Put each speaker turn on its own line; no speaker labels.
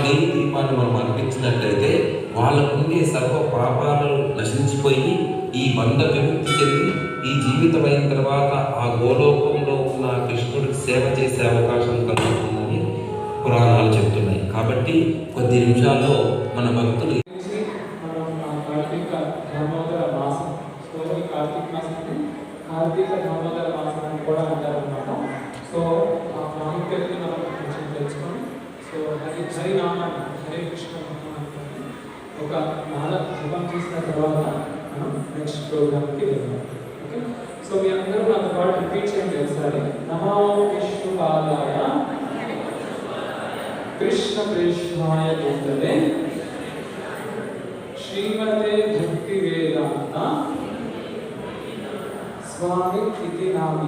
నెయ్యి దీపాన్ని మనం అర్పించినట్లయితే వాళ్ళకుండే సర్వ పాపాలు నశించిపోయి ఈ బంధ విముక్తి చెంది ఈ జీవితం అయిన తర్వాత ఆ గోలోకంలో ఉన్న కృష్ణుడికి సేవ చేసే అవకాశం కలుగుతుందని పురాణాలు చెప్తున్నాయి. కాబట్టి కొద్ది నిమిషాల్లో మన భక్తులు
కార్తీక దామోదర మాసం అని కూడా అంటారు అన్నమాట. సో ఆ ప్రాముఖ్యతని మనం కొంచెం తెలుసుకొని సో హరి నామాన్ని హరే కృష్ణ నామాన్ని ఒక మాల జపం చేసిన తర్వాత మనం నెక్స్ట్ ప్రోగ్రామ్కి వెళ్దాం. ఓకే, సో మీ అందరూ నాతో పాటు రిపీట్ చేయండి ఒకసారి. నమో విష్ణుపాదాయ కృష్ణ కృష్ణాయ భూతలే శ్రీమతే భక్తి వేదాంత స్వామి ఇది నామి.